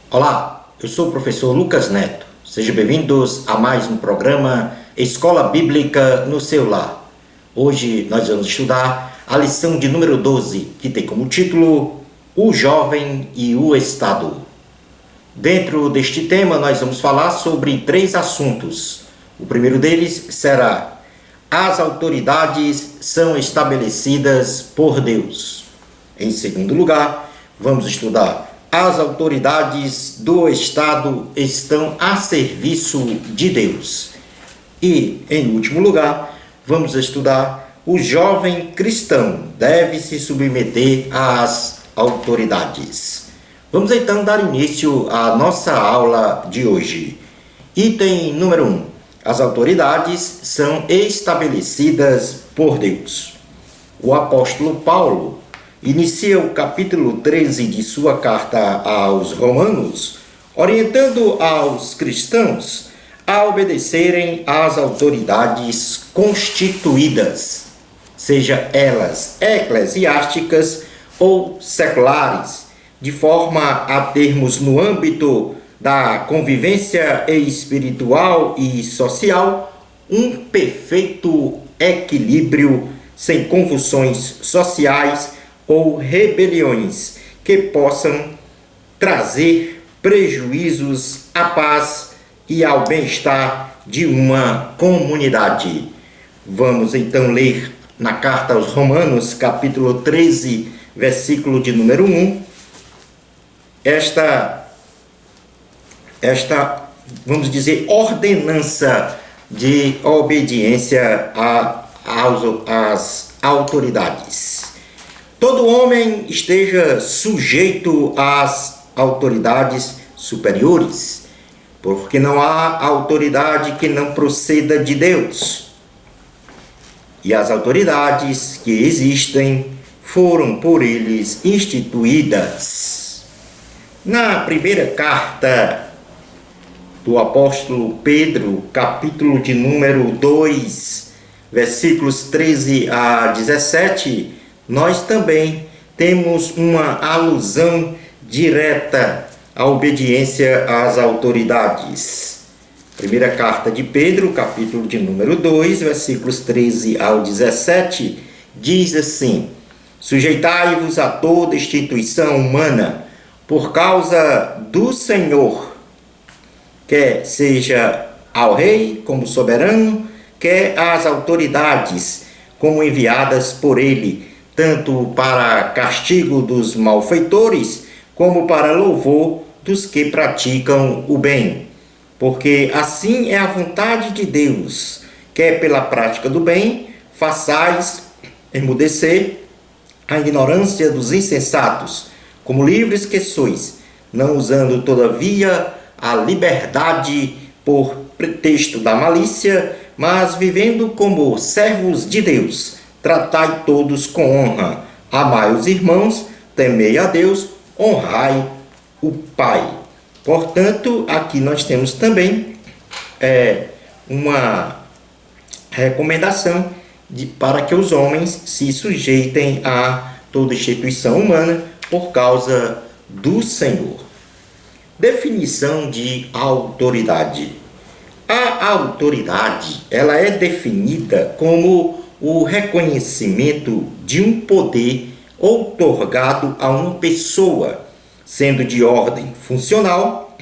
Olá, eu sou o professor Lucas Neto. Sejam bem-vindos a mais um programa Escola Bíblica no seu lar. Hoje nós vamos estudar a lição de número 12, que tem como título O Jovem e o Estado. Dentro deste tema nós vamos falar sobre 3 assuntos. O primeiro deles será: as autoridades são estabelecidas por Deus. Em segundo lugar, vamos estudar: as autoridades do Estado estão a serviço de Deus. E, em último lugar, vamos estudar: o jovem cristão deve se submeter às autoridades. Vamos então dar início à nossa aula de hoje. Item número 1. As autoridades são estabelecidas por Deus. O apóstolo Paulo inicia o capítulo 13 de sua carta aos Romanos, orientando aos cristãos a obedecerem às autoridades constituídas, seja elas eclesiásticas ou seculares, de forma a termos no âmbito da convivência espiritual e social um perfeito equilíbrio, sem convulsões sociais ou rebeliões que possam trazer prejuízos à paz e ao bem-estar de uma comunidade. Vamos então ler na carta aos Romanos, capítulo 13, versículo de número 1, esta, vamos dizer, ordenança de obediência às autoridades. Todo homem esteja sujeito às autoridades superiores, porque não há autoridade que não proceda de Deus. E as autoridades que existem foram por eles instituídas. Na primeira carta do apóstolo Pedro, capítulo de número 2, versículos 13 a 17, nós também temos uma alusão direta à obediência às autoridades. Primeira carta de Pedro, capítulo de número 2, versículos 13 ao 17, diz assim: sujeitai-vos a toda instituição humana por causa do Senhor, quer seja ao rei como soberano, quer às autoridades como enviadas por ele, tanto para castigo dos malfeitores, como para louvor dos que praticam o bem. Porque assim é a vontade de Deus, quer pela prática do bem façais emudecer a ignorância dos insensatos, como livres que sois, não usando todavia a liberdade por pretexto da malícia, mas vivendo como servos de Deus. Tratai todos com honra, amai os irmãos, temei a Deus, honrai o Pai. Portanto, aqui nós temos também uma recomendação para que os homens se sujeitem a toda instituição humana por causa do Senhor. Definição de autoridade. A autoridade, ela é definida como o reconhecimento de um poder outorgado a uma pessoa, sendo de ordem funcional,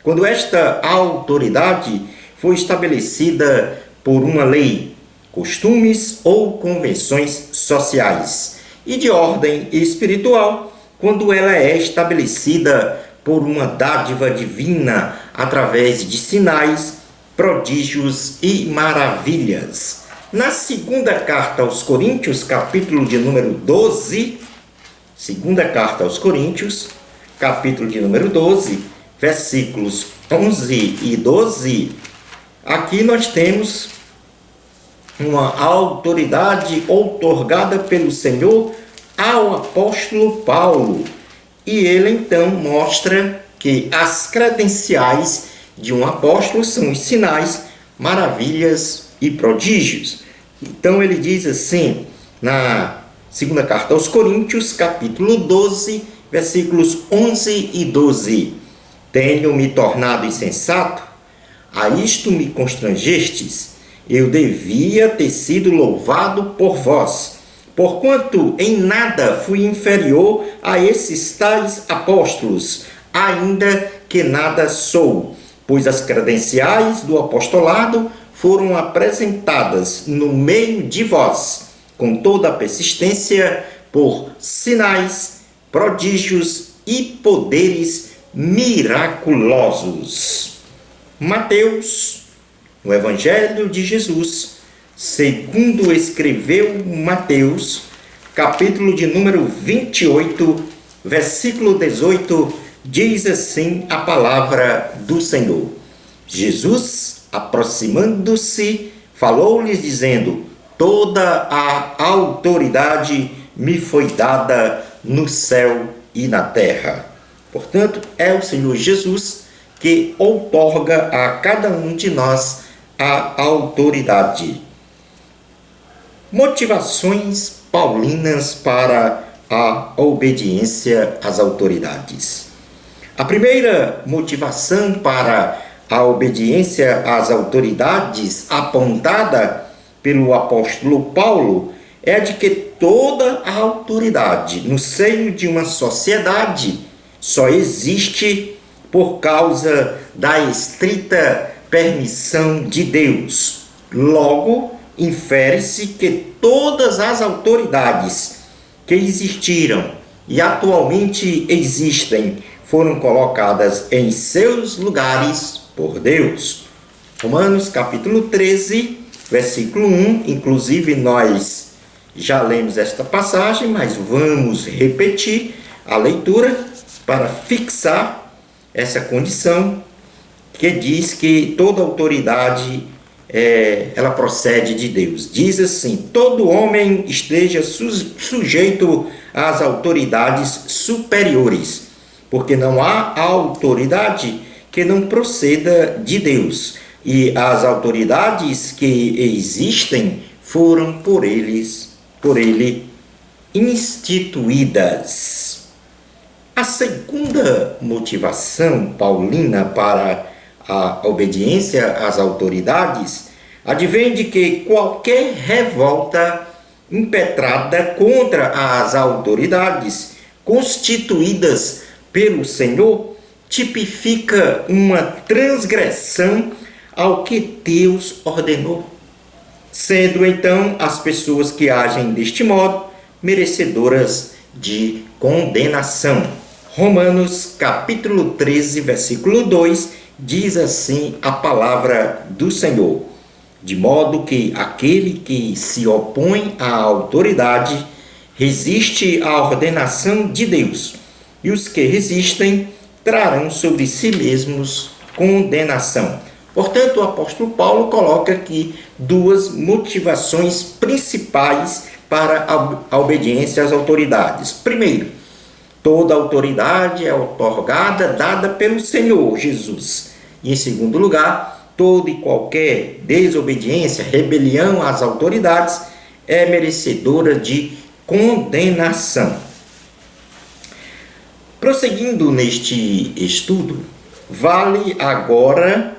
quando esta autoridade foi estabelecida por uma lei, costumes ou convenções sociais, e de ordem espiritual, quando ela é estabelecida por uma dádiva divina através de sinais, prodígios e maravilhas. Na segunda carta aos Coríntios, capítulo de número 12, segunda carta aos Coríntios, capítulo de número 12, versículos 11 e 12, aqui nós temos uma autoridade outorgada pelo Senhor ao apóstolo Paulo. E ele então mostra que as credenciais de um apóstolo são os sinais, maravilhas e prodígios. Então ele diz assim, na segunda carta aos Coríntios, capítulo 12, versículos 11 e 12: Tenho me tornado insensato? A isto me constrangestes? Eu devia ter sido louvado por vós, porquanto em nada fui inferior a esses tais apóstolos, ainda que nada sou, pois as credenciais do apostolado foram apresentadas no meio de vós, com toda a persistência, por sinais, prodígios e poderes miraculosos. Mateus, no Evangelho de Jesus, segundo escreveu Mateus, capítulo de número 28, versículo 18, diz assim a palavra do Senhor. Jesus, aproximando-se, falou-lhes dizendo: toda a autoridade me foi dada no céu e na terra. Portanto, é o Senhor Jesus que outorga a cada um de nós a autoridade. Motivações paulinas para a obediência às autoridades. A primeira motivação para a obediência às autoridades apontada pelo apóstolo Paulo é a de que toda a autoridade no seio de uma sociedade só existe por causa da estrita permissão de Deus. Logo, infere-se que todas as autoridades que existiram e atualmente existem foram colocadas em seus lugares por Deus. Romanos capítulo 13, versículo 1, inclusive nós já lemos esta passagem, mas vamos repetir a leitura para fixar essa condição que diz que toda autoridade ela procede de Deus. Diz assim: todo homem esteja sujeito às autoridades superiores, porque não há autoridade que não proceda de Deus, e as autoridades que existem foram por ele instituídas. A segunda motivação paulina para a obediência às autoridades advém de que qualquer revolta impetrada contra as autoridades constituídas pelo Senhor tipifica uma transgressão ao que Deus ordenou, sendo então as pessoas que agem deste modo merecedoras de condenação. Romanos capítulo 13, versículo 2, diz assim a palavra do Senhor: de modo que aquele que se opõe à autoridade resiste à ordenação de Deus, e os que resistem trarão sobre si mesmos condenação. Portanto, o apóstolo Paulo coloca aqui duas motivações principais para a obediência às autoridades. Primeiro, toda autoridade é outorgada, dada pelo Senhor Jesus. E em segundo lugar, toda e qualquer desobediência, rebelião às autoridades é merecedora de condenação. Prosseguindo neste estudo, vale agora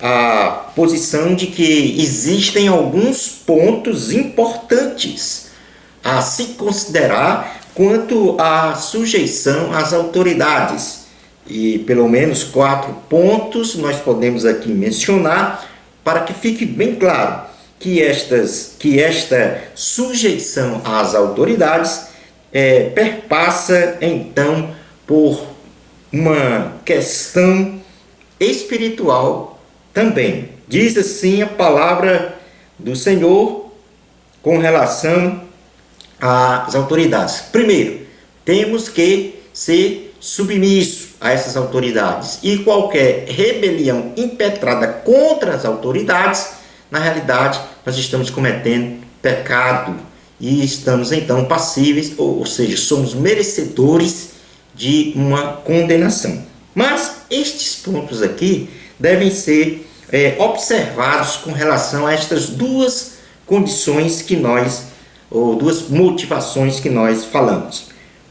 a posição de que existem alguns pontos importantes a se considerar quanto à sujeição às autoridades. E pelo menos 4 pontos nós podemos aqui mencionar para que fique bem claro que esta sujeição às autoridades perpassa então por uma questão espiritual também. Diz assim a palavra do Senhor com relação às autoridades. Primeiro, temos que ser submisso a essas autoridades, e qualquer rebelião impetrada contra as autoridades, na realidade, nós estamos cometendo pecado e estamos então passíveis, ou seja, somos merecedores de uma condenação. Mas estes pontos aqui devem ser observados com relação a estas duas condições que nós, ou duas motivações que nós falamos.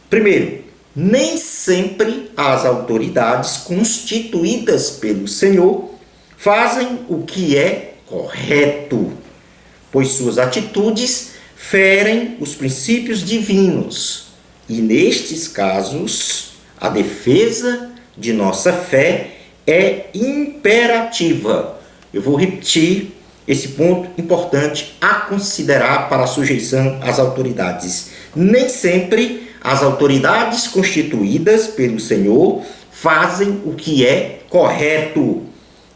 Primeiro, nem sempre as autoridades constituídas pelo Senhor fazem o que é correto, pois suas atitudes ferem os princípios divinos. E nestes casos, a defesa de nossa fé é imperativa. Eu vou repetir esse ponto importante a considerar para a sujeição às autoridades. Nem sempre as autoridades constituídas pelo Senhor fazem o que é correto,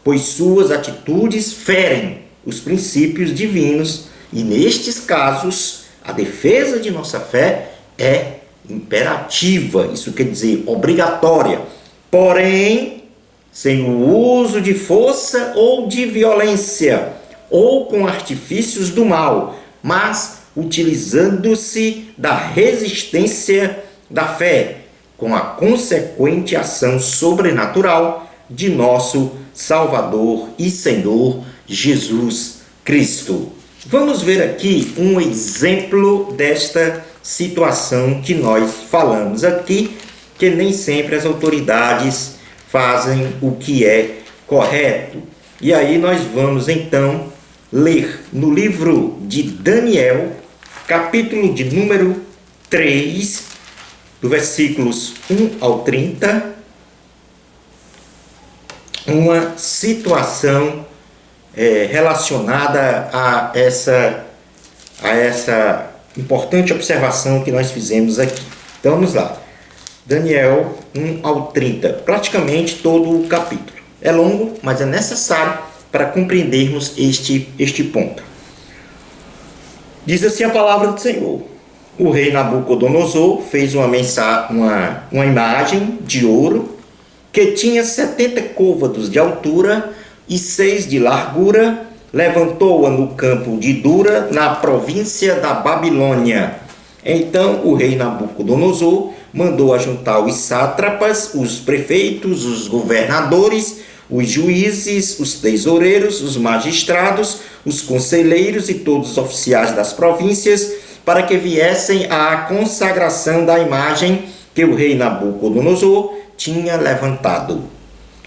pois suas atitudes ferem os princípios divinos e, nestes casos, a defesa de nossa fé é imperativa, isso quer dizer obrigatória, porém, sem o uso de força ou de violência, ou com artifícios do mal, mas utilizando-se da resistência da fé, com a consequente ação sobrenatural de nosso Salvador e Senhor Jesus Cristo. Vamos ver aqui um exemplo desta situação que nós falamos aqui, que nem sempre as autoridades fazem o que é correto. E aí nós vamos então ler no livro de Daniel, capítulo de número 3, do versículos 1 ao 30, uma situação relacionada a essa importante observação que nós fizemos aqui. Então vamos lá. Daniel 1 ao 30, praticamente todo o capítulo. É longo, mas é necessário para compreendermos este ponto. Diz assim a palavra do Senhor: o rei Nabucodonosor fez uma imagem de ouro que tinha 70 côvados de altura e 6 de largura, levantou-a no campo de Dura, na província da Babilônia. Então o rei Nabucodonosor mandou ajuntar os sátrapas, os prefeitos, os governadores, os juízes, os tesoureiros, os magistrados, os conselheiros e todos os oficiais das províncias, para que viessem à consagração da imagem que o rei Nabucodonosor tinha levantado.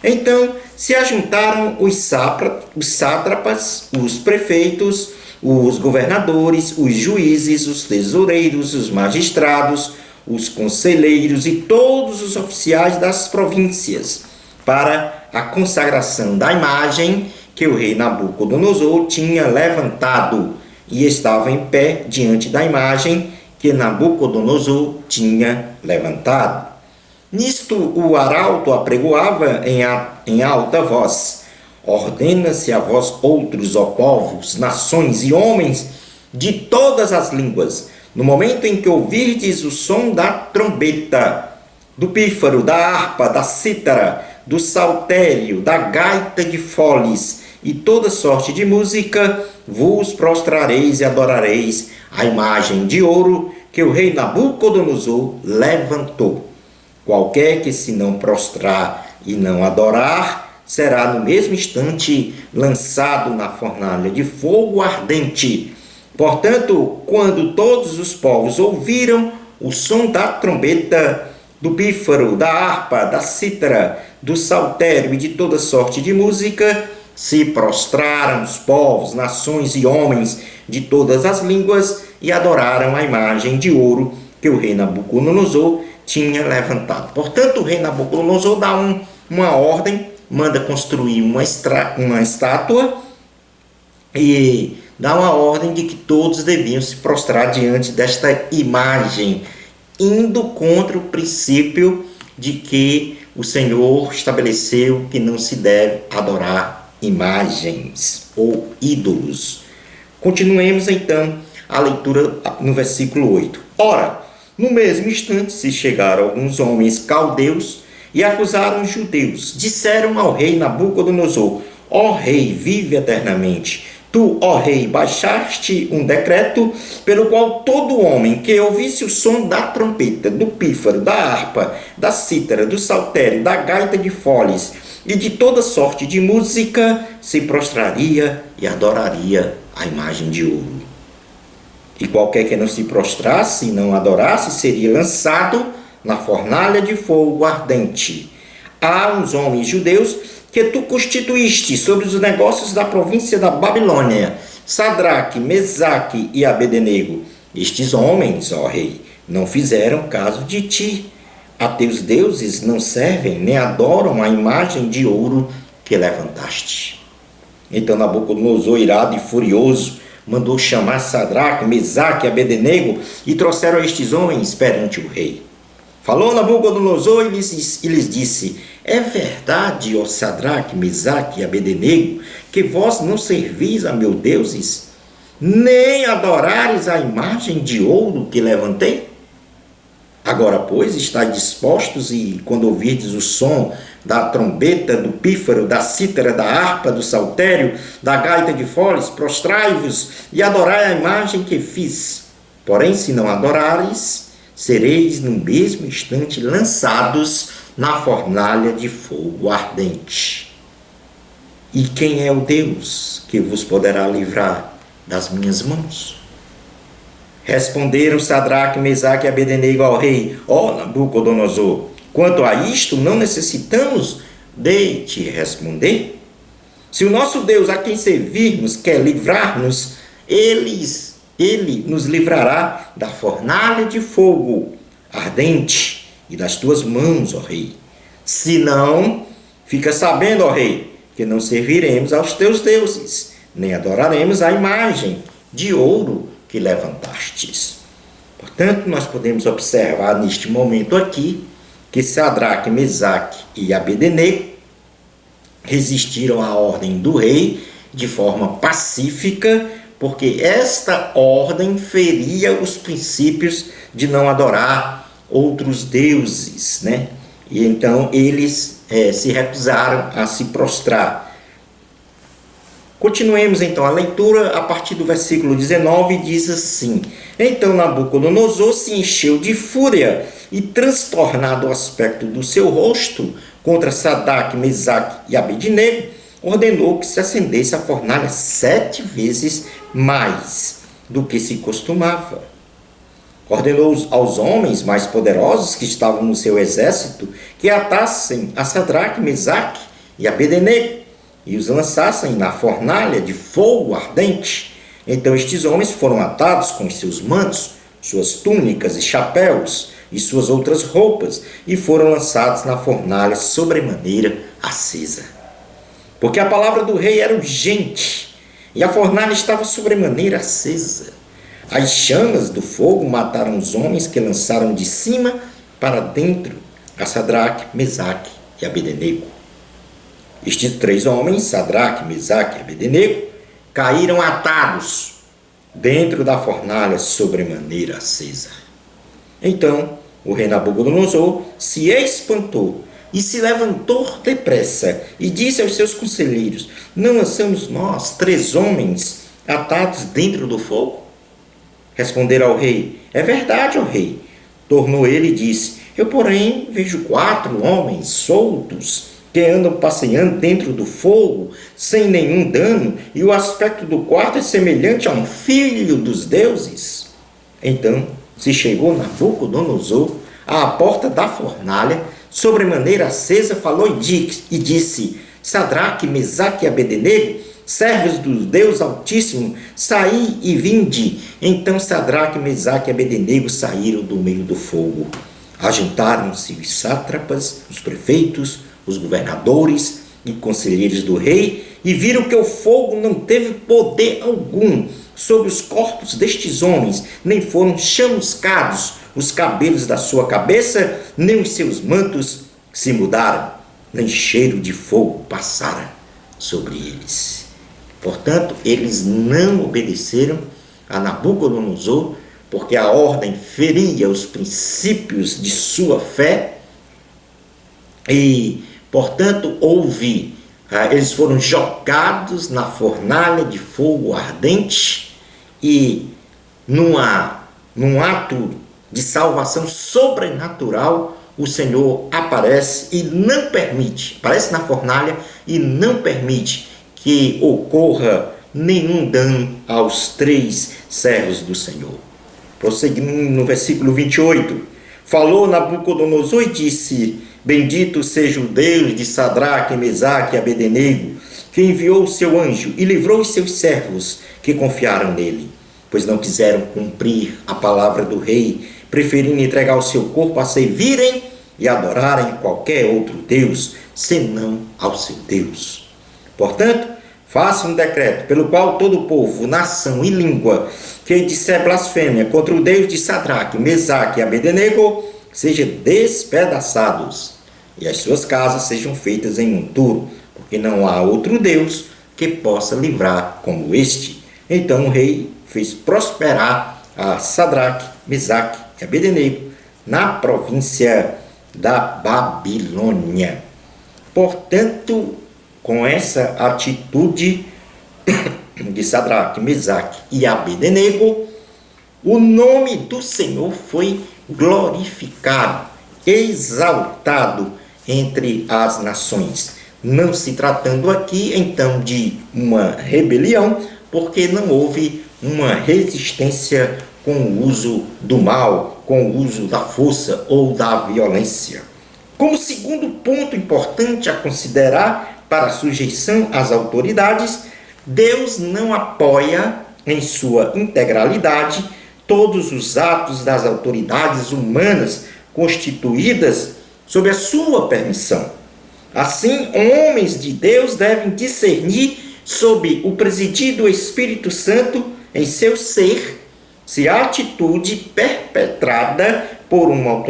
Então se ajuntaram os sátrapas, os prefeitos, os governadores, os juízes, os tesoureiros, os magistrados, os conselheiros e todos os oficiais das províncias, para a consagração da imagem que o rei Nabucodonosor tinha levantado, e estava em pé diante da imagem que Nabucodonosor tinha levantado. Nisto o arauto apregoava em alta voz: ordena-se a vós outros, ó povos, nações e homens de todas as línguas, no momento em que ouvirdes o som da trombeta, do pífaro, da harpa, da cítara, do saltério, da gaita de foles e toda sorte de música, vos prostrareis e adorareis a imagem de ouro que o rei Nabucodonosor levantou. Qualquer que se não prostrar e não adorar, será no mesmo instante lançado na fornalha de fogo ardente. Portanto, quando todos os povos ouviram o som da trombeta, do pífaro, da harpa, da cítara, do saltério e de toda sorte de música, se prostraram os povos, nações e homens de todas as línguas e adoraram a imagem de ouro que o rei Nabucodonosor tinha levantado. Portanto, o rei Nabucodonosor dá uma ordem, manda construir uma estátua e dá uma ordem de que todos deviam se prostrar diante desta imagem, indo contra o princípio de que o Senhor estabeleceu que não se deve adorar imagens ou ídolos. Continuemos então a leitura no versículo 8. Ora, no mesmo instante se chegaram alguns homens caldeus e acusaram os judeus. Disseram ao rei Nabucodonosor: ó rei, vive eternamente. Tu, ó rei, baixaste um decreto pelo qual todo homem que ouvisse o som da trompeta, do pífaro, da harpa, da cítara, do saltério, da gaita de foles e de toda sorte de música se prostraria e adoraria a imagem de ouro. E qualquer que não se prostrasse e não adorasse seria lançado na fornalha de fogo ardente. Há uns homens judeus que tu constituíste sobre os negócios da província da Babilônia, Sadraque, Mesaque e Abednego. Estes homens, ó rei, não fizeram caso de ti. A teus deuses não servem nem adoram a imagem de ouro que levantaste. Então Nabucodonosor, irado e furioso, mandou chamar Sadraque, Mesaque e Abednego e trouxeram estes homens perante o rei. Falou Nabucodonosor e lhes disse: é verdade, ó Sadraque, Mesaque e Abednego, que vós não servis a meus deuses, nem adorares a imagem de ouro que levantei? Agora, pois, estáis dispostos e, quando ouvirdes o som da trombeta, do pífaro, da cítara, da harpa, do saltério, da gaita de foles, prostrai-vos e adorai a imagem que fiz. Porém, se não adorares, sereis no mesmo instante lançados na fornalha de fogo ardente. E quem é o Deus que vos poderá livrar das minhas mãos? Responderam Sadraque, Mesaque e Abednego ao rei: ó Nabucodonosor, quanto a isto não necessitamos de te responder? Se o nosso Deus, a quem servirmos, quer livrar-nos, ele nos livrará da fornalha de fogo ardente e das tuas mãos, ó rei. Se não, fica sabendo, ó rei, que não serviremos aos teus deuses, nem adoraremos a imagem de ouro que levantastes. Portanto, nós podemos observar neste momento aqui que Sadraque, Mesaque e Abednego resistiram à ordem do rei de forma pacífica, porque esta ordem feria os princípios de não adorar outros deuses, né? E então eles se recusaram a se prostrar. Continuemos então a leitura a partir do versículo 19, diz assim: então Nabucodonosor se encheu de fúria e, transtornado o aspecto do seu rosto contra Sadraque, Mesaque e Abednego, ordenou que se acendesse a fornalha 7 vezes mais do que se costumava. Ordenou aos homens mais poderosos que estavam no seu exército que atassem a Sadraque, Mesaque e Abednego e os lançassem na fornalha de fogo ardente. Então estes homens foram atados com seus mantos, suas túnicas e chapéus e suas outras roupas e foram lançados na fornalha sobremaneira acesa. Porque a palavra do rei era urgente e a fornalha estava sobremaneira acesa. As chamas do fogo mataram os homens que lançaram de cima para dentro a Sadraque, Mesaque e Abednego. Estes 3 homens, Sadraque, Mesaque e Abednego, caíram atados dentro da fornalha sobremaneira acesa. Então o rei Nabucodonosor se espantou e se levantou depressa e disse aos seus conselheiros: não lançamos nós 3 homens atados dentro do fogo? Responderam ao rei: é verdade, ó rei. Tornou ele e disse: eu, porém, vejo 4 homens soltos que andam passeando dentro do fogo, sem nenhum dano, e o aspecto do quarto é semelhante a um filho dos deuses. Então se chegou Nabucodonosor à porta da fornalha, sobremaneira acesa, falou e disse: Sadraque, Mesaque e Abednego, servos do Deus Altíssimo, saí e vinde. Então Sadraque, Mesaque e Abednego saíram do meio do fogo. Ajuntaram-se os sátrapas, os prefeitos, os governadores e conselheiros do rei e viram que o fogo não teve poder algum sobre os corpos destes homens, nem foram chamuscados os cabelos da sua cabeça, nem os seus mantos se mudaram, nem cheiro de fogo passara sobre eles. Portanto, eles não obedeceram a Nabucodonosor, porque a ordem feria os princípios de sua fé e, portanto, eles foram jogados na fornalha de fogo ardente e, num ato de salvação sobrenatural, o Senhor aparece na fornalha e não permite que ocorra nenhum dano aos 3 servos do Senhor. Prosseguindo no versículo 28, falou Nabucodonosor e disse: bendito seja o Deus de Sadraque, Mesaque e Abednego, que enviou o seu anjo e livrou os seus servos que confiaram nele, pois não quiseram cumprir a palavra do rei, preferindo entregar o seu corpo a servirem e adorarem qualquer outro Deus, senão ao seu Deus. Portanto, faça um decreto pelo qual todo povo, nação e língua que disser blasfêmia contra o Deus de Sadraque, Mesaque e Abednego seja despedaçados e as suas casas sejam feitas em monturo, porque não há outro Deus que possa livrar como este. Então o rei fez prosperar a Sadraque, Mesaque e Abednego na província da Babilônia. Portanto, com essa atitude de Sadraque, Mesaque e Abednego, o nome do Senhor foi glorificado, exaltado entre as nações. Não se tratando aqui, então, de uma rebelião, porque não houve uma resistência com o uso do mal, com o uso da força ou da violência. Como segundo ponto importante a considerar para a sujeição às autoridades, Deus não apoia em sua integralidade todos os atos das autoridades humanas constituídas sob a sua permissão. Assim, homens de Deus devem discernir sob o presidir do Espírito Santo em seu ser se a atitude perpetrada por uma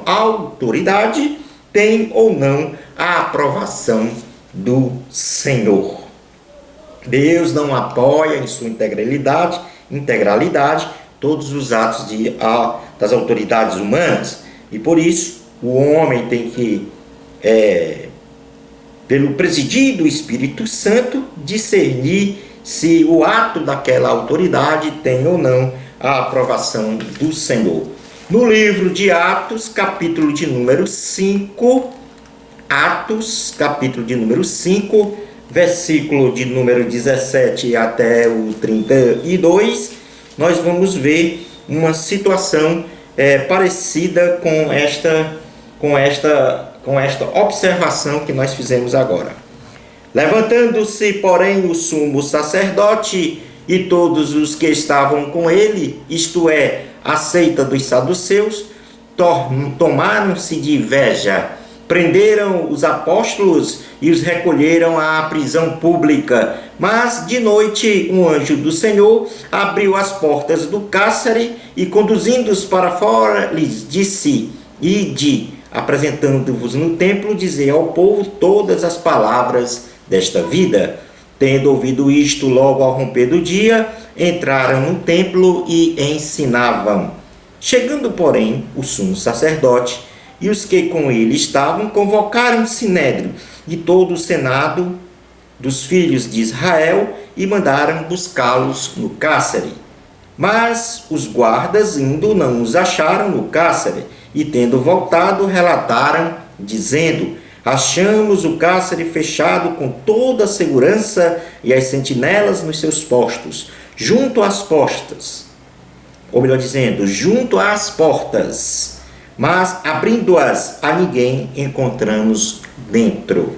autoridade tem ou não a aprovação do Senhor. Deus não apoia em sua integralidade todos os atos das autoridades humanas, e por isso o homem tem que, pelo presidir do Espírito Santo, discernir se o ato daquela autoridade tem ou não a aprovação do Senhor. No livro de Atos, capítulo de número 5, Atos, capítulo de número 5, versículo de número 17 até o 32, nós vamos ver uma situação parecida com esta observação que nós fizemos agora. Levantando-se, porém, o sumo sacerdote e todos os que estavam com ele, isto é, a seita dos saduceus, tomaram-se de inveja, prenderam os apóstolos e os recolheram à prisão pública. Mas de noite um anjo do Senhor abriu as portas do cárcere e, conduzindo-os para fora, lhes disse: ide, apresentando-vos no templo, dizei ao povo todas as palavras desta vida. Tendo ouvido isto, logo ao romper do dia, entraram no templo e ensinavam. Chegando, porém, o sumo sacerdote e os que com ele estavam, convocaram o sinédrio e todo o senado dos filhos de Israel e mandaram buscá-los no cárcere. Mas os guardas, indo, não os acharam no cárcere, e tendo voltado, relataram, dizendo: achamos o cárcere fechado com toda a segurança e as sentinelas nos seus postos, junto às portas, ou melhor dizendo, junto às portas, mas abrindo-as a ninguém encontramos dentro.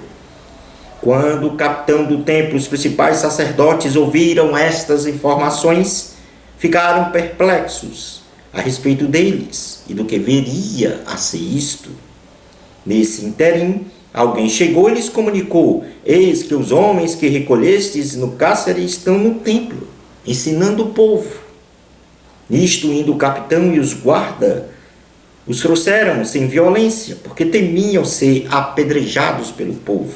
Quando o capitão do templo e os principais sacerdotes ouviram estas informações, ficaram perplexos a respeito deles e do que viria a ser isto. Nesse interim, alguém chegou e lhes comunicou: eis que os homens que recolhestes no cárcere estão no templo, ensinando o povo. Nisto, indo o capitão e os guarda, os trouxeram sem violência, porque temiam ser apedrejados pelo povo.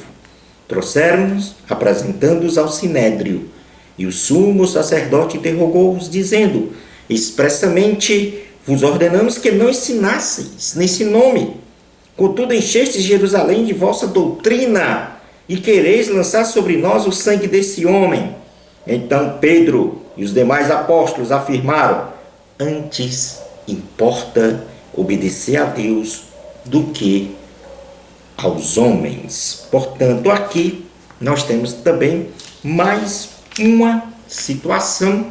Trouxeram-nos, apresentando-os ao sinédrio, e o sumo sacerdote interrogou-os, dizendo: expressamente vos ordenamos que não ensinasseis nesse nome. Contudo, enchestes Jerusalém de vossa doutrina, e quereis lançar sobre nós o sangue desse homem. Então Pedro e os demais apóstolos afirmaram: antes importa obedecer a Deus do que aos homens. Portanto, aqui nós temos também mais uma situação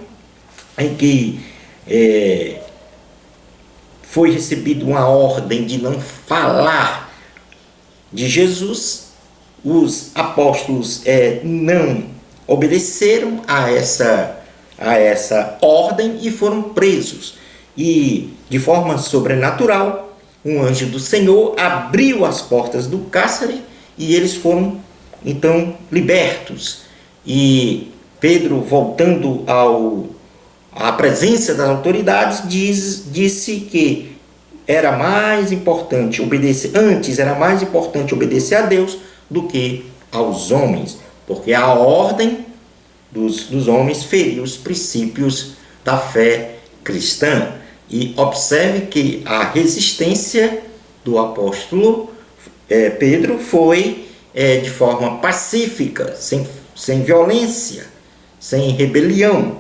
em que foi recebida uma ordem de não falar de Jesus, os apóstolos não obedeceram a essa ordem e foram presos. E, de forma sobrenatural, um anjo do Senhor abriu as portas do cárcere e eles foram, então, libertos. E Pedro, voltando à presença das autoridades, disse que era mais importante obedecer, antes era mais importante obedecer a Deus do que aos homens, porque a ordem dos homens feria os princípios da fé cristã. E observe que a resistência do apóstolo Pedro foi de forma pacífica, sem violência, sem rebelião.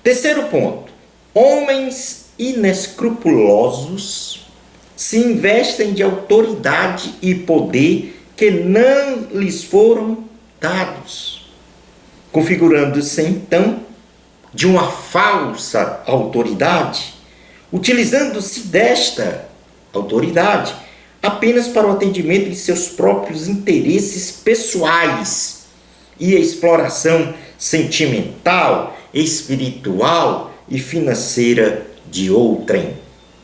Terceiro ponto: homens inescrupulosos se investem de autoridade e poder que não lhes foram dados, configurando-se então de uma falsa autoridade, utilizando-se desta autoridade apenas para o atendimento de seus próprios interesses pessoais e a exploração sentimental, espiritual e financeira de outrem.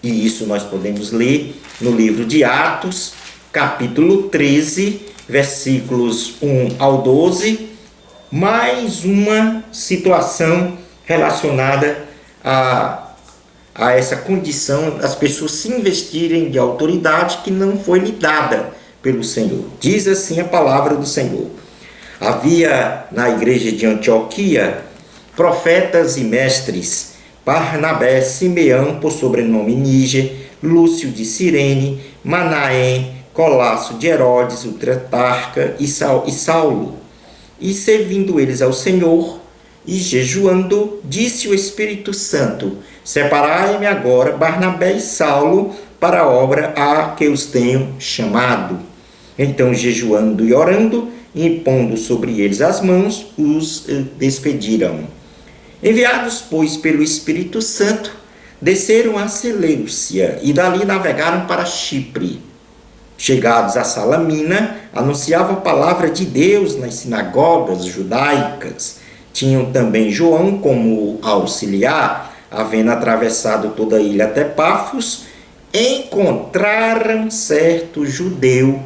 E isso nós podemos ler no livro de Atos, capítulo 13, versículos 1 ao 12, mais uma situação relacionada a essa condição das pessoas se investirem de autoridade que não foi lhe dada pelo Senhor. Diz assim a palavra do Senhor: havia na igreja de Antioquia profetas e mestres, Barnabé, Simeão, por sobrenome Níger, Lúcio de Cirene, Manaém, Colasso de Herodes, o tetrarca, e Saulo. E servindo eles ao Senhor e jejuando, disse o Espírito Santo: separai-me agora Barnabé e Saulo para a obra a que os tenho chamado. Então, jejuando e orando, impondo sobre eles as mãos, os despediram. Enviados, pois, pelo Espírito Santo, desceram a Seleucia e dali navegaram para Chipre. Chegados a Salamina, anunciavam a palavra de Deus nas sinagogas judaicas. Tinham também João como auxiliar. Havendo atravessado toda a ilha até Pafos, encontraram certo judeu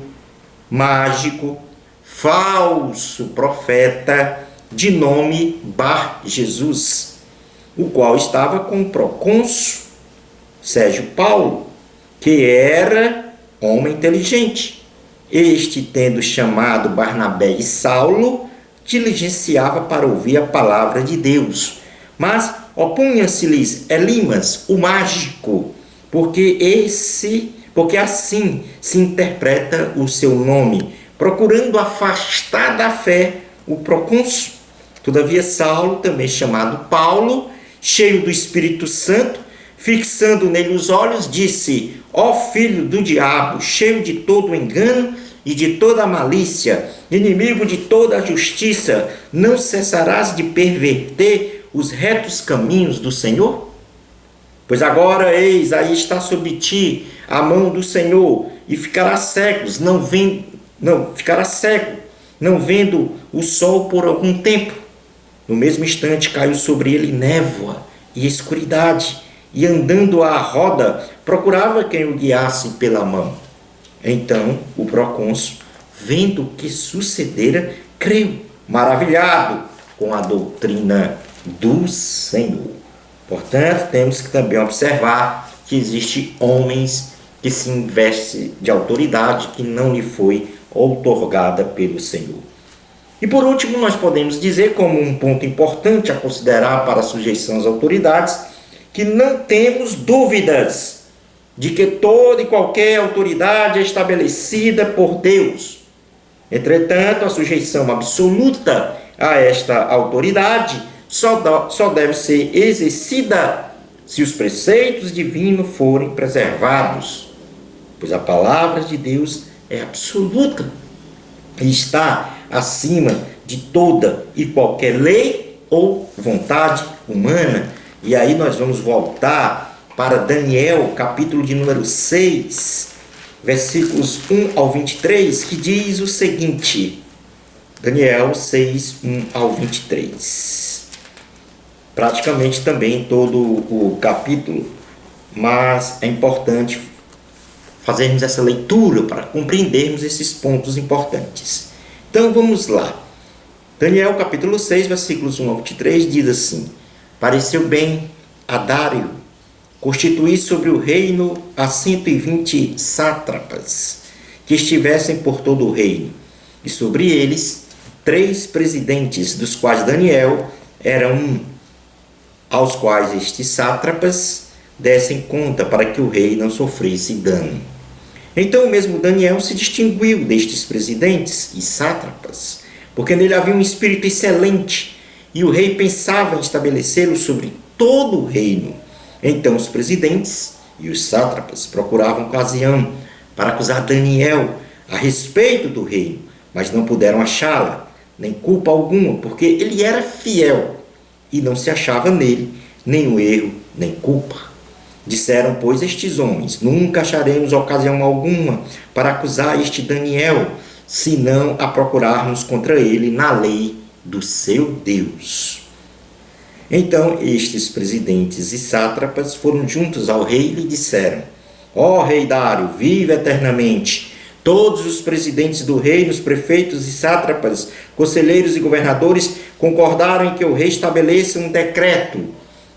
mágico, falso profeta, de nome Bar-Jesus, o qual estava com o procônsul Sérgio Paulo, que era homem inteligente. Este, tendo chamado Barnabé e Saulo, diligenciava para ouvir a palavra de Deus. Mas opunha-se-lhes Elimas, o mágico, porque assim se interpreta o seu nome, procurando afastar da fé o procônsul. Todavia Saulo, também chamado Paulo, cheio do Espírito Santo, fixando nele os olhos, disse: ó filho do diabo, cheio de todo o engano e de toda a malícia, inimigo de toda a justiça, não cessarás de perverter os retos caminhos do Senhor? Pois agora, eis, aí está sobre ti a mão do Senhor, e ficará cego, não vendo o sol por algum tempo. No mesmo instante caiu sobre ele névoa e escuridade, e andando à roda, procurava quem o guiasse pela mão. Então o procônsul, vendo o que sucedera, creu, maravilhado com a doutrina do Senhor. Portanto, temos que também observar que existem homens que se investem de autoridade que não lhe foi outorgada pelo Senhor. E por último, nós podemos dizer, como um ponto importante a considerar para a sujeição às autoridades, que não temos dúvidas de que toda e qualquer autoridade é estabelecida por Deus. Entretanto, a sujeição absoluta a esta autoridade só deve ser exercida se os preceitos divinos forem preservados, pois a palavra de Deus é absoluta e está acima de toda e qualquer lei ou vontade humana. E aí nós vamos voltar para Daniel, capítulo de número 6, versículos 1 ao 23, que diz o seguinte: Daniel 6, 1 ao 23. Praticamente também todo o capítulo, mas é importante fazermos essa leitura para compreendermos esses pontos importantes. Então vamos lá. Daniel capítulo 6, versículos 1 ao 23 diz assim: Pareceu bem a Dário constituir sobre o reino a 120 sátrapas, que estivessem por todo o reino, e sobre eles 3 presidentes, dos quais Daniel era um, aos quais estes sátrapas dessem conta para que o rei não sofresse dano. Então mesmo Daniel se distinguiu destes presidentes e sátrapas, porque nele havia um espírito excelente, e o rei pensava em estabelecê-lo sobre todo o reino. Então os presidentes e os sátrapas procuravam ocasião para acusar Daniel a respeito do reino, mas não puderam achá-la, nem culpa alguma, porque ele era fiel, e não se achava nele nenhum erro, nem culpa. Disseram, pois, estes homens: nunca acharemos ocasião alguma para acusar este Daniel, se não a procurarmos contra ele na lei do seu Deus. Então estes presidentes e sátrapas foram juntos ao rei e lhe disseram: ó rei Dário, vive eternamente. Todos os presidentes do reino, os prefeitos e sátrapas, conselheiros e governadores concordaram em que o rei estabeleça um decreto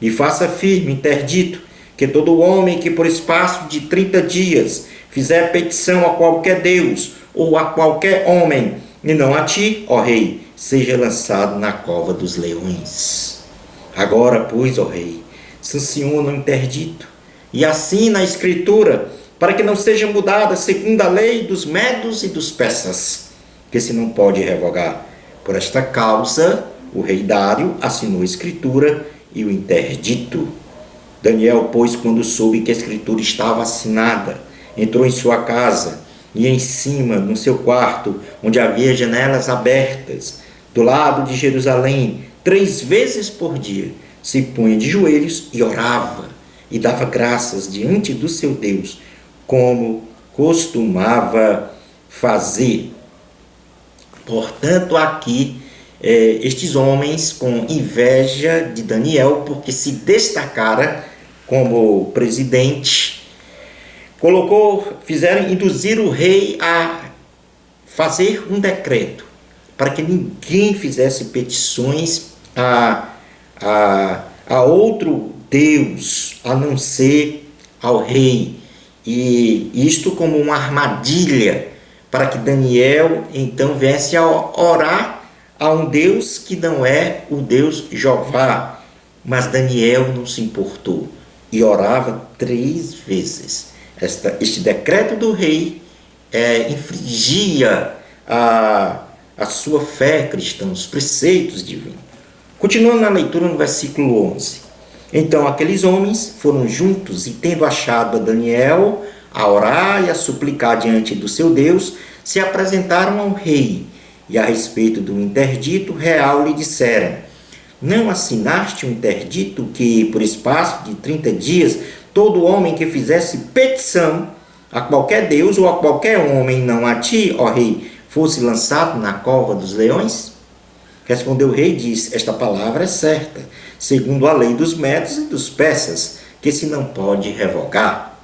e faça firme, interdito, que todo homem que por espaço de 30 dias fizer petição a qualquer deus ou a qualquer homem, e não a ti, ó rei, seja lançado na cova dos leões. Agora, pois, ó rei, sanciona o interdito e assina a escritura, para que não seja mudada segundo a lei dos medos e dos persas, que se não pode revogar. Por esta causa, o rei Dário assinou a escritura e o interdito. Daniel, pois, quando soube que a escritura estava assinada, entrou em sua casa, e em cima, no seu quarto, onde havia janelas abertas, do lado de Jerusalém, 3 vezes por dia, se punha de joelhos e orava, e dava graças diante do seu Deus, como costumava fazer. Portanto, aqui, estes homens com inveja de Daniel, porque se destacara como presidente, induzir o rei a fazer um decreto para que ninguém fizesse petições a outro Deus, a não ser ao rei. E isto como uma armadilha para que Daniel então viesse a orar a um Deus que não é o Deus Jeová. Mas Daniel não se importou e orava 3 vezes. Este decreto do rei infringia a sua fé cristã, os preceitos divinos. Continuando na leitura no versículo 11. Então aqueles homens foram juntos e, tendo achado a Daniel a orar e a suplicar diante do seu Deus, se apresentaram ao rei, e a respeito do interdito real lhe disseram: não assinaste um interdito que, por espaço de 30 dias, todo homem que fizesse petição a qualquer deus ou a qualquer homem, não a ti, ó rei, fosse lançado na cova dos leões? Respondeu o rei e disse: esta palavra é certa, segundo a lei dos medos e dos persas, que se não pode revogar.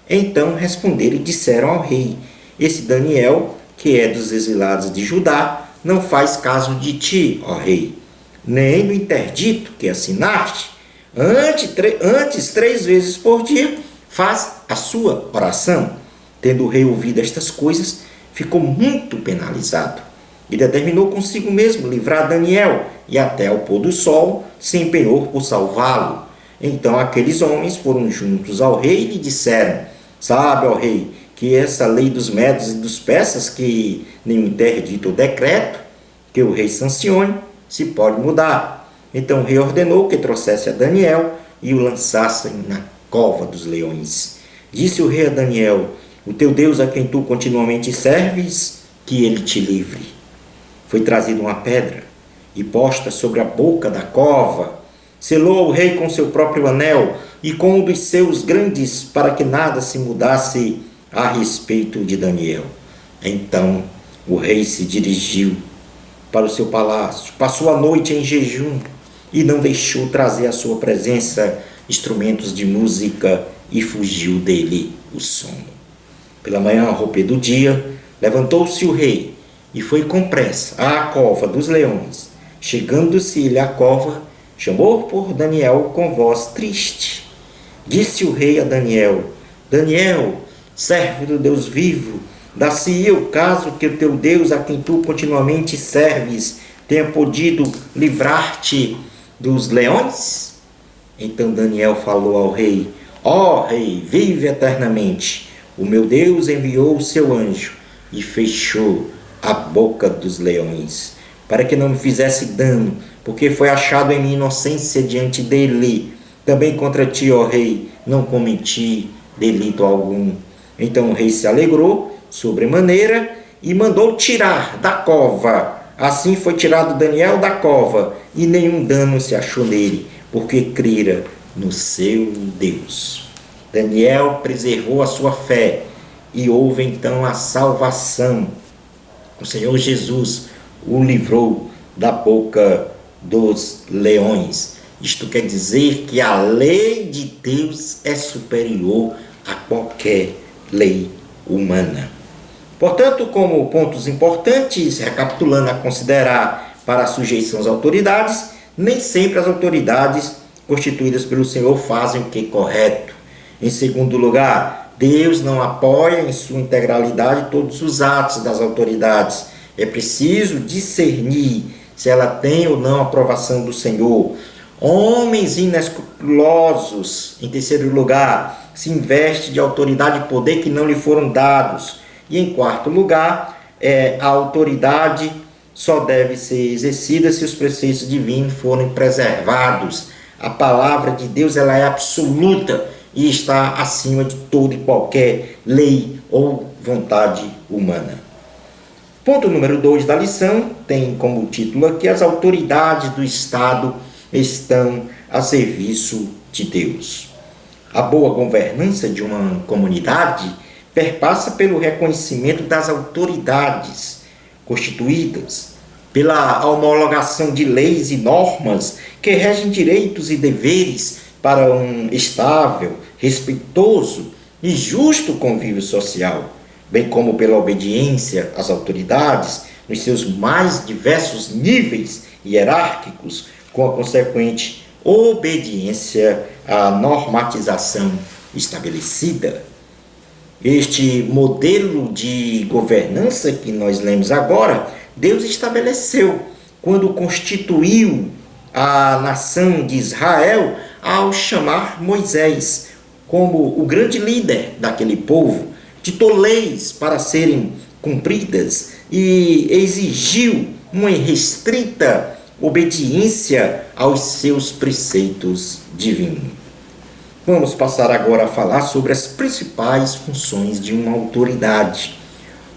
Então responderam e disseram ao rei: esse Daniel, que é dos exilados de Judá, não faz caso de ti, ó rei, nem do interdito que assinaste. Antes 3 vezes por dia, faz a sua oração. Tendo o rei ouvido estas coisas, ficou muito penalizado e determinou consigo mesmo livrar Daniel, e até ao pôr do sol se empenhou por salvá-lo. Então aqueles homens foram juntos ao rei e lhe disseram: sabe, ó rei, que essa lei dos medos e dos persas, que nenhum interdito ou decreto que o rei sancione se pode mudar. Então o rei ordenou que trouxesse a Daniel e o lançassem na cova dos leões. Disse o rei a Daniel: o teu Deus, a quem tu continuamente serves, que ele te livre. Foi trazida uma pedra e posta sobre a boca da cova. Selou o rei com seu próprio anel, e com um dos seus grandes, para que nada se mudasse a respeito de Daniel. Então o rei se dirigiu para o seu palácio, passou a noite em jejum e não deixou trazer à sua presença instrumentos de música e fugiu dele o sono. Pela manhã, ao romper do dia, levantou-se o rei e foi com pressa à cova dos leões. Chegando-se ele à cova, chamou por Daniel com voz triste. Disse o rei a Daniel: Daniel, servo do Deus vivo, dá-se-ia o caso que o teu Deus, a quem tu continuamente serves, tenha podido livrar-te dos leões? Então Daniel falou ao rei: Ó rei, vive eternamente. O meu Deus enviou o seu anjo e fechou a boca dos leões, para que não me fizesse dano, porque foi achado em mim inocência diante dele. Também contra ti, ó rei, não cometi delito algum. Então o rei se alegrou sobremaneira e mandou tirar da cova. Assim foi tirado Daniel da cova, e nenhum dano se achou nele, porque crera no seu Deus. Daniel preservou a sua fé, e houve então a salvação. O Senhor Jesus o livrou da boca dos leões. Isto quer dizer que a lei de Deus é superior a qualquer lei humana. Portanto, como pontos importantes, recapitulando a considerar para a sujeição às autoridades, nem sempre as autoridades constituídas pelo Senhor fazem o que é correto. Em segundo lugar, Deus não apoia em sua integralidade todos os atos das autoridades. É preciso discernir se ela tem ou não a aprovação do Senhor. Homens inescrupulosos, em terceiro lugar, se investe de autoridade e poder que não lhe foram dados. E em quarto lugar, a autoridade só deve ser exercida se os preceitos divinos forem preservados. A palavra de Deus ela é absoluta e está acima de toda e qualquer lei ou vontade humana. Ponto número 2 da lição tem como título aqui: as autoridades do Estado estão a serviço de Deus. A boa governança de uma comunidade perpassa pelo reconhecimento das autoridades constituídas, pela homologação de leis e normas que regem direitos e deveres para um estável, respeitoso e justo convívio social, bem como pela obediência às autoridades nos seus mais diversos níveis hierárquicos, com a consequente obediência à normatização estabelecida. Este modelo de governança que nós lemos agora, Deus estabeleceu quando constituiu a nação de Israel ao chamar Moisés como o grande líder daquele povo, ditou leis para serem cumpridas e exigiu uma irrestrita obediência aos seus preceitos divinos. Vamos passar agora a falar sobre as principais funções de uma autoridade.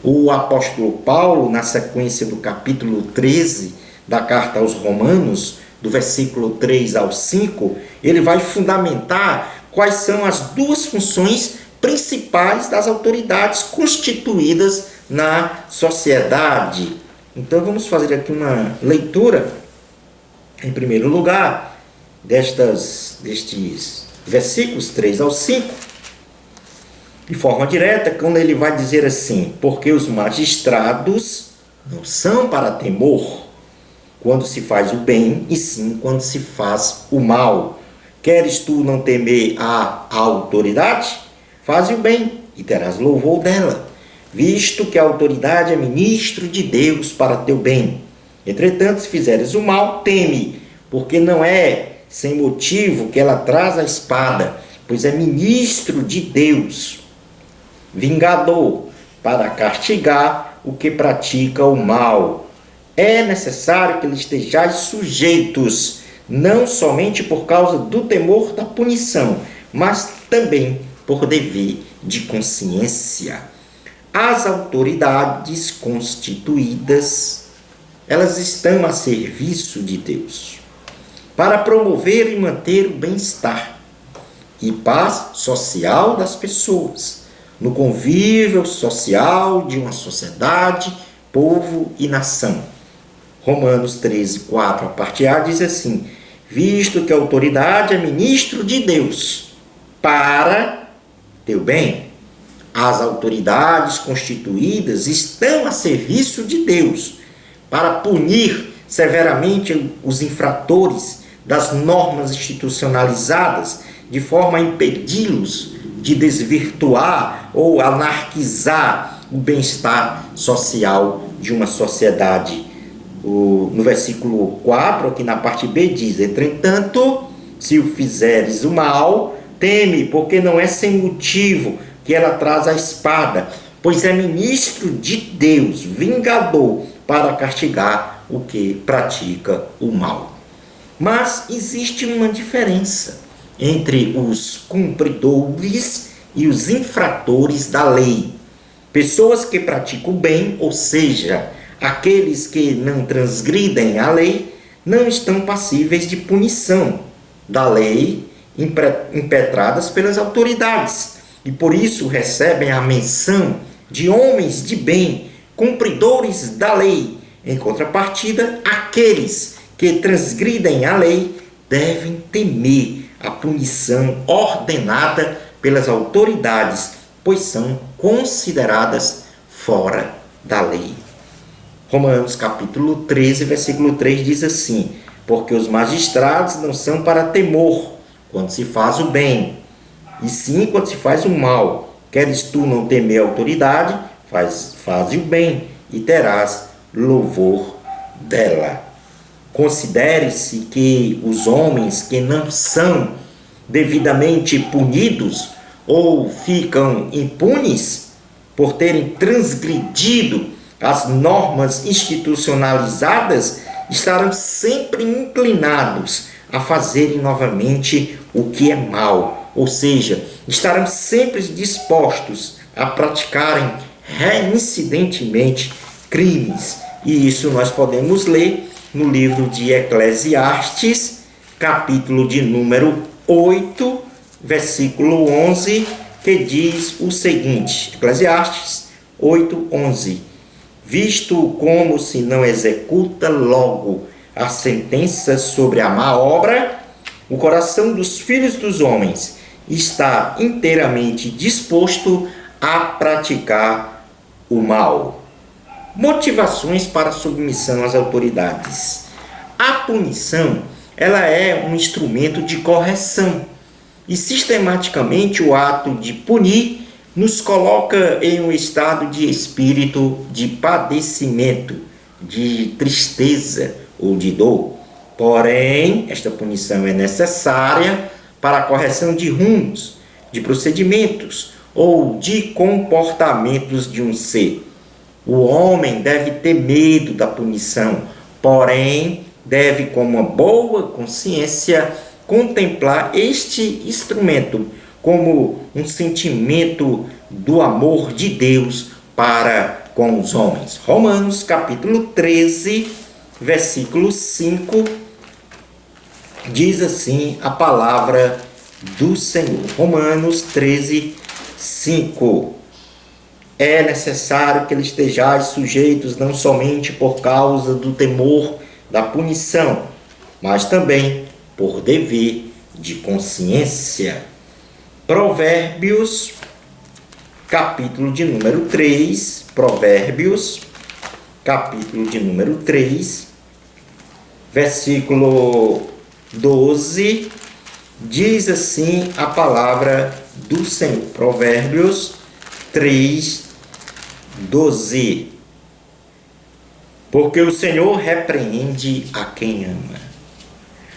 O apóstolo Paulo, na sequência do capítulo 13 da carta aos Romanos, do versículo 3 ao 5, ele vai fundamentar quais são as duas funções principais das autoridades constituídas na sociedade. Então vamos fazer aqui uma leitura, em primeiro lugar, destes versículos 3 ao 5, de forma direta, quando ele vai dizer assim: porque os magistrados não são para temor quando se faz o bem, e sim quando se faz o mal. Queres tu não temer a autoridade? Faze o bem e terás louvor dela, visto que a autoridade é ministro de Deus para teu bem. Entretanto, se fizeres o mal, teme, porque não é sem motivo que ela traz a espada, pois é ministro de Deus, vingador, para castigar o que pratica o mal. É necessário que lhe estejais sujeitos, não somente por causa do temor da punição, mas também por dever de consciência. As autoridades constituídas, elas estão a serviço de Deus, para promover e manter o bem-estar, e paz social das pessoas, no convívio social de uma sociedade, povo e nação. Romanos 13, 4, a parte A, diz assim: visto que a autoridade é ministro de Deus para teu bem. As autoridades constituídas estão a serviço de Deus para punir severamente os infratores das normas institucionalizadas, de forma a impedi-los de desvirtuar ou anarquizar o bem-estar social de uma sociedade. No versículo 4, aqui na parte B, diz: entretanto, se o fizeres o mal, teme, porque não é sem motivo que ela traz a espada, pois é ministro de Deus, vingador, para castigar o que pratica o mal. Mas existe uma diferença entre os cumpridores e os infratores da lei. Pessoas que praticam o bem, ou seja, aqueles que não transgridem a lei, não estão passíveis de punição da lei impetradas pelas autoridades, e por isso recebem a menção de homens de bem, cumpridores da lei. Em contrapartida, aqueles que transgridem a lei devem temer a punição ordenada pelas autoridades, pois são consideradas fora da lei. Romanos capítulo 13, versículo 3 diz assim: porque os magistrados não são para temor quando se faz o bem, e sim quando se faz o mal. Queres tu não temer a autoridade, faze o bem, e terás louvor dela. Considere-se que os homens que não são devidamente punidos ou ficam impunes por terem transgredido as normas institucionalizadas estarão sempre inclinados a fazerem novamente o que é mal, ou seja, estarão sempre dispostos a praticarem reincidentemente crimes. E isso nós podemos ler no livro de Eclesiastes, capítulo de número 8, versículo 11, que diz o seguinte: Eclesiastes 8, 11: visto como se não executa logo a sentença sobre a má obra, o coração dos filhos dos homens está inteiramente disposto a praticar o mal. Motivações para a submissão às autoridades. A punição, ela é um instrumento de correção, e sistematicamente o ato de punir nos coloca em um estado de espírito de padecimento, de tristeza ou de dor. Porém, esta punição é necessária para a correção de rumos, de procedimentos ou de comportamentos de um ser. O homem deve ter medo da punição, porém, deve, com uma boa consciência, contemplar este instrumento como um sentimento do amor de Deus para com os homens. Romanos capítulo 13, versículo 5, diz assim a palavra do Senhor. Romanos 13, 5. É necessário que eles estejais sujeitos não somente por causa do temor da punição, mas também por dever de consciência. Provérbios, capítulo de número 3, Provérbios, capítulo de número 3, versículo 12, diz assim a palavra do Senhor. Provérbios 3, 12. Porque o Senhor repreende a quem ama,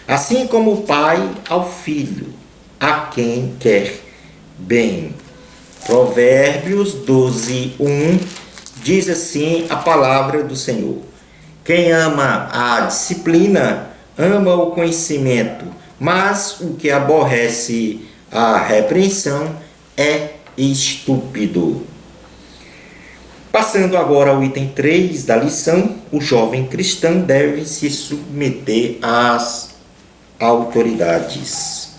assim como o pai ao filho, a quem quer bem. Provérbios 12, 1 diz assim a palavra do Senhor: quem ama a disciplina, ama o conhecimento, mas o que aborrece a repreensão é estúpido. Passando agora ao item 3 da lição, o jovem cristão deve se submeter às autoridades.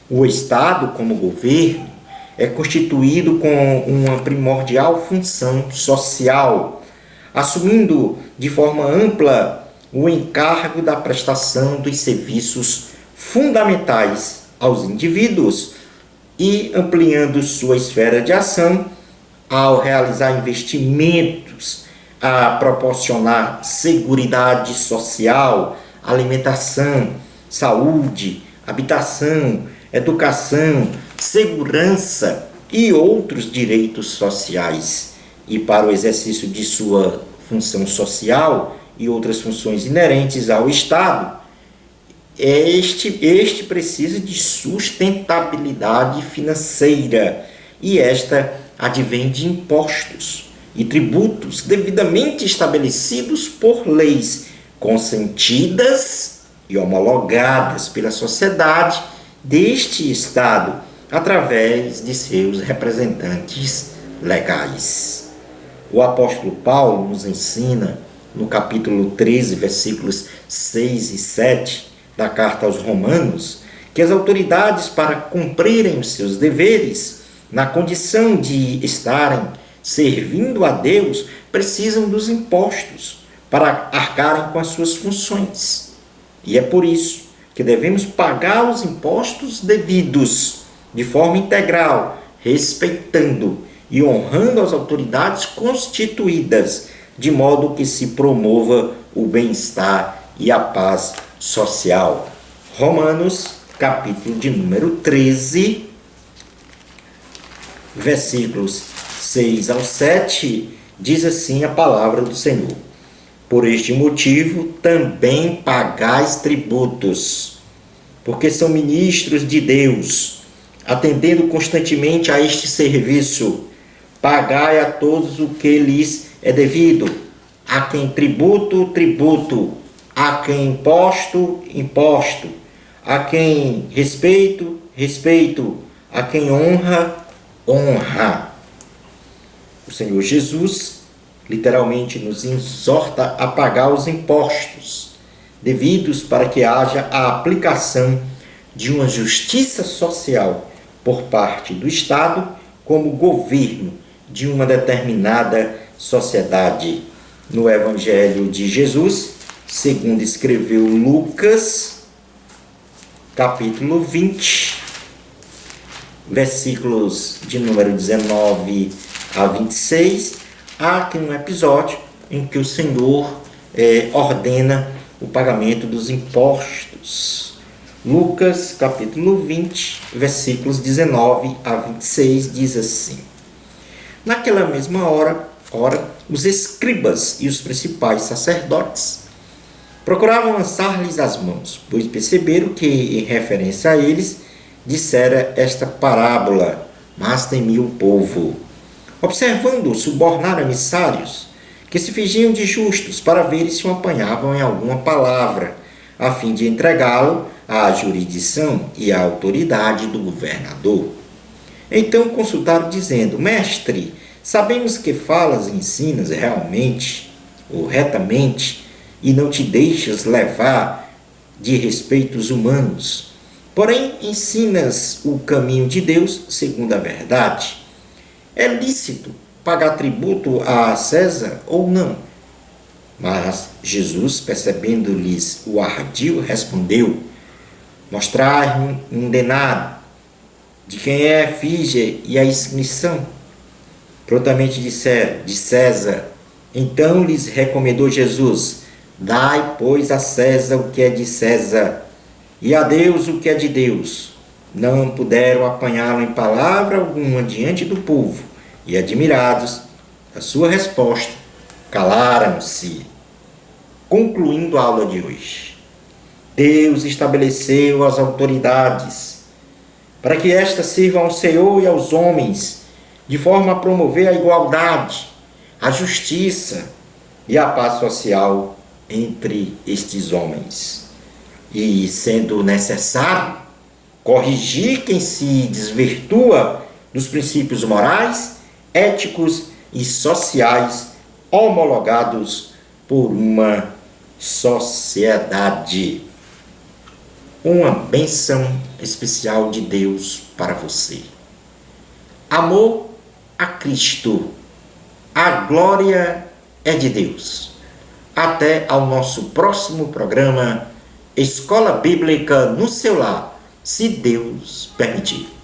O Estado, como governo, é constituído com uma primordial função social, assumindo de forma ampla o encargo da prestação dos serviços fundamentais aos indivíduos e ampliando sua esfera de ação ao realizar investimentos, a proporcionar seguridade social, alimentação, saúde, habitação, educação, segurança e outros direitos sociais. E para o exercício de sua função social e outras funções inerentes ao Estado, este precisa de sustentabilidade financeira, e esta advém de impostos e tributos devidamente estabelecidos por leis consentidas e homologadas pela sociedade deste Estado através de seus representantes legais. O apóstolo Paulo nos ensina, no capítulo 13, versículos 6 e 7 da carta aos Romanos, que as autoridades, para cumprirem os seus deveres, na condição de estarem servindo a Deus, precisam dos impostos para arcarem com as suas funções. E é por isso que devemos pagar os impostos devidos, de forma integral, respeitando e honrando as autoridades constituídas, de modo que se promova o bem-estar e a paz social. Romanos, capítulo de número 13, versículos 6 ao 7, diz assim a palavra do Senhor: por este motivo também pagais tributos, porque são ministros de Deus, atendendo constantemente a este serviço. Pagai a todos o que lhes é devido, a quem tributo, tributo, a quem imposto, imposto, a quem respeito, respeito, a quem honra, honra. O Senhor Jesus literalmente nos exorta a pagar os impostos devidos para que haja a aplicação de uma justiça social por parte do Estado como governo de uma determinada sociedade. No Evangelho de Jesus, segundo escreveu Lucas, capítulo 20, versículos de número 19 a 26, há aqui um episódio em que o Senhor ordena o pagamento dos impostos. Lucas, capítulo 20, versículos 19 a 26, diz assim: naquela mesma hora, os escribas e os principais sacerdotes procuravam lançar-lhes as mãos, pois perceberam que, em referência a eles, dissera esta parábola, mas temia o povo. Observando, subornaram emissários que se fingiam de justos para ver se o apanhavam em alguma palavra, a fim de entregá-lo à jurisdição e à autoridade do governador. Então consultaram, dizendo: mestre, sabemos que falas e ensinas realmente ou retamente e não te deixas levar de respeitos humanos, porém ensinas o caminho de Deus segundo a verdade. É lícito pagar tributo a César ou não? Mas Jesus, percebendo-lhes o ardil, respondeu: mostrai-me um denário, de quem é a efígie e a inscrição? Prontamente disseram: de César. Então lhes recomendou Jesus: dai, pois, a César o que é de César, e a Deus o que é de Deus. Não puderam apanhá-lo em palavra alguma diante do povo, e, admirados da sua resposta, calaram-se. Concluindo a aula de hoje, Deus estabeleceu as autoridades para que estas sirvam ao Senhor e aos homens, de forma a promover a igualdade, a justiça e a paz social entre estes homens. E, sendo necessário, corrigir quem se desvirtua dos princípios morais, éticos e sociais homologados por uma sociedade. uma bênção especial de Deus para você. Amor a Cristo. A glória é de Deus. Até ao nosso próximo programa Escola Bíblica no seu lar, se Deus permitir.